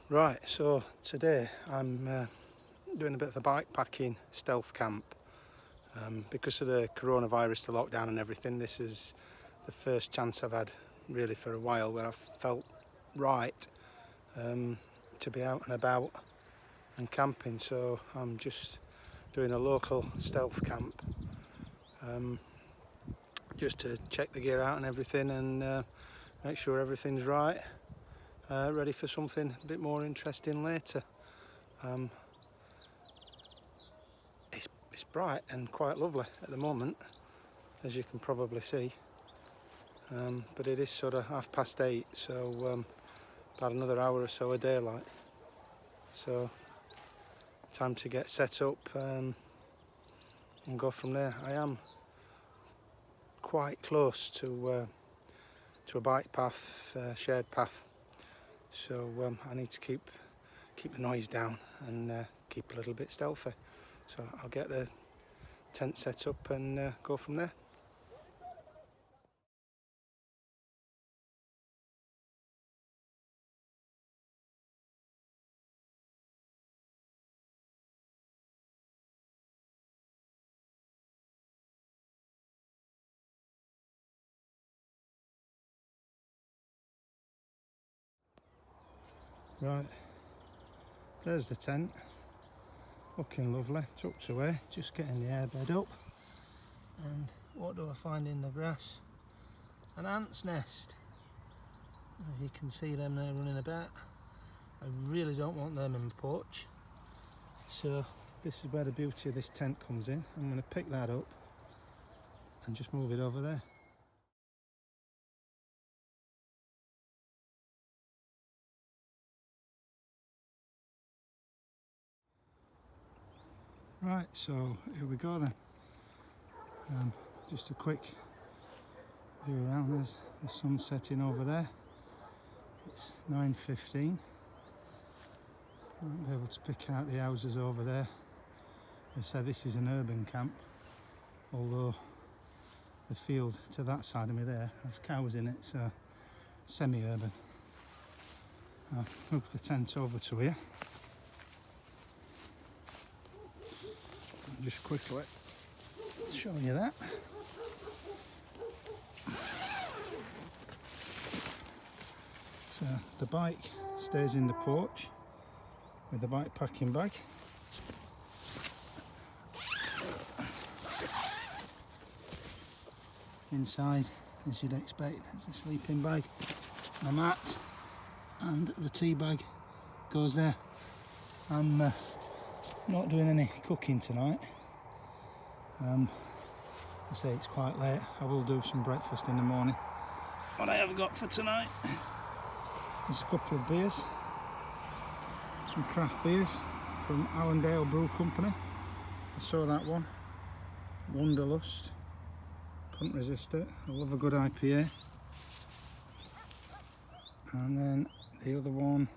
Right, so today I'm doing a bit of a bikepacking stealth camp. Because of the coronavirus, the lockdown and everything, this is the first chance I've had really for a while where I've felt right to be out and about and camping. So I'm just doing a local stealth camp just to check the gear out and everything and make sure everything's right, ready for something a bit more interesting later. It's bright and quite lovely at the moment, as you can probably see, but it is sort of 8:30, so about another hour or so of daylight, so time to get set up and go from there. I am quite close to a bike path, shared path, so I need to keep the noise down and keep a little bit stealthy. So I'll get the tent set up and go from there. Right, there's the tent, looking lovely, tucked away, just getting the airbed up. And what do I find in the grass? An ant's nest. You can see them there running about. I really don't want them in the porch, so this is where the beauty of this tent comes in. I'm going to pick that up and just move it over there. Right, so here we go then. Just a quick view around. There's the sun setting over there. It's 9:15. Won't be able to pick out the houses over there. They say this is an urban camp, although the field to that side of me there has cows in it, so semi-urban. I'll move the tent over to here. Just quickly showing you that. So the bike stays in the porch with the bike packing bag. Inside, as you'd expect, there's a sleeping bag, a mat, and the tea bag goes there. I'm not doing any cooking tonight. I say it's quite late. I will do some breakfast in the morning. What I have got for tonight is a couple of beers, some craft beers from Allendale Brew Company. I saw that one, Wanderlust. Couldn't resist it. I love a good IPA. And then the other one,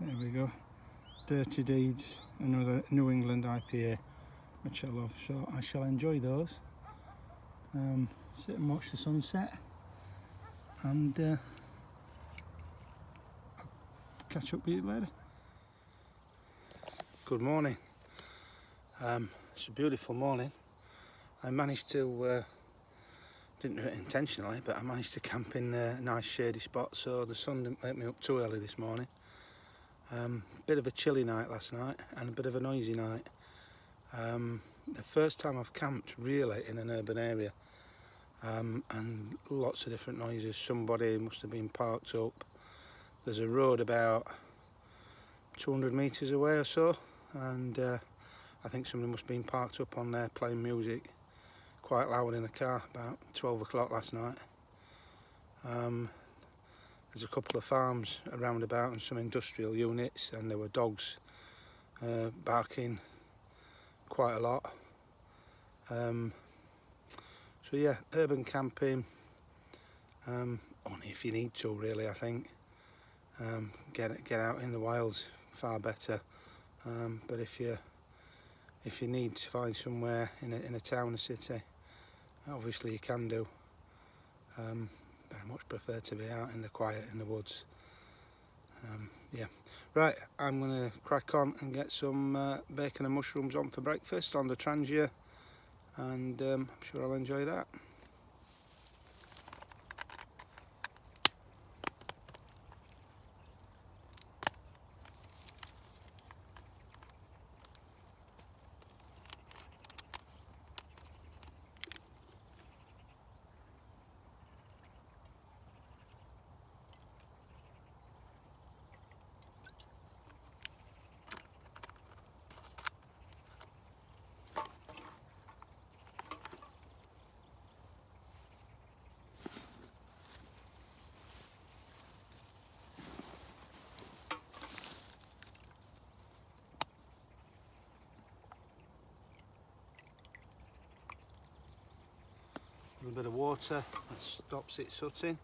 there we go, Dirty Deeds, another New England IPA, which I love. So I shall enjoy those, sit and watch the sunset, and I'll catch up with you later. Good morning. It's a beautiful morning. I managed to, didn't do it intentionally, but I managed to camp in a nice shady spot, so the sun didn't wake me up too early this morning. Bit of a chilly night last night and a bit of a noisy night. The first time I've camped really in an urban area, and lots of different noises. Somebody must have been parked up. There's a road about 200 metres away or so, and I think somebody must have been parked up on there playing music quite loud in a car about 12 o'clock last night. There's a couple of farms around about and some industrial units, and there were dogs barking quite a lot. So yeah, urban camping, only if you need to really, I think. Get out in the wilds, far better. But if you need to find somewhere in a town or city, obviously you can do. but I much prefer to be out in the quiet in the woods. Yeah, right, I'm going to crack on and get some bacon and mushrooms on for breakfast on the Trangia, and I'm sure I'll enjoy that. A little bit of water, that stops it sooting.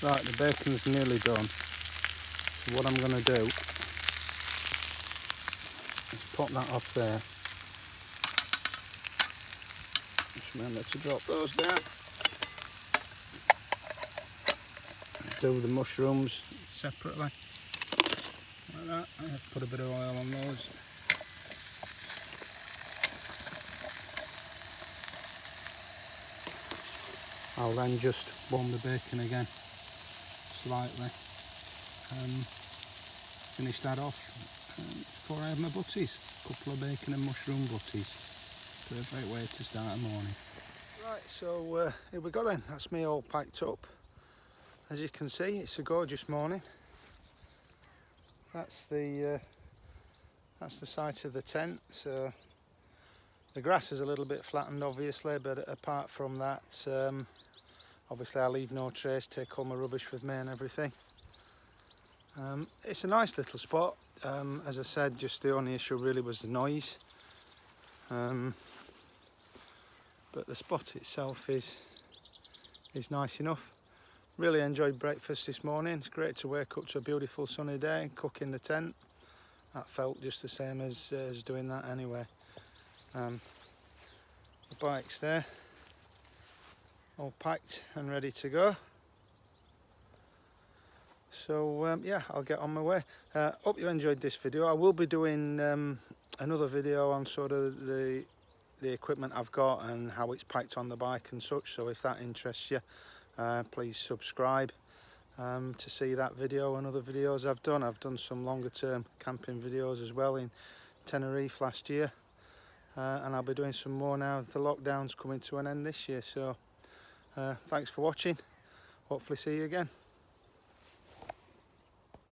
Right, the bacon's nearly done. So what I'm going to do is pop that off there. Just remember to drop those down. Do the mushrooms separately, like that. I have to put a bit of oil on those. I'll then just warm the bacon again slightly. Finish that off before I have my butties. A couple of bacon and mushroom butties. Perfect way to start a morning. Right, so here we go then. That's me all packed up. As you can see, it's a gorgeous morning. That's the site of the tent. So the grass is a little bit flattened, obviously, but apart from that, obviously I leave no trace. Take all my rubbish with me and everything. It's a nice little spot. As I said, just the only issue really was the noise. But the spot itself is nice enough. Really enjoyed breakfast this morning. It's great to wake up to a beautiful sunny day and cook in the tent. That felt just the same as doing that anyway. The bike's there, all packed and ready to go. So yeah, I'll get on my way. Hope you enjoyed this video. I will be doing another video on sort of the equipment I've got and how it's packed on the bike and such. So if that interests you, please subscribe to see that video and other videos I've done. I've done some longer term camping videos as well in Tenerife last year, and I'll be doing some more now the lockdown's coming to an end this year. So thanks for watching. Hopefully see you again.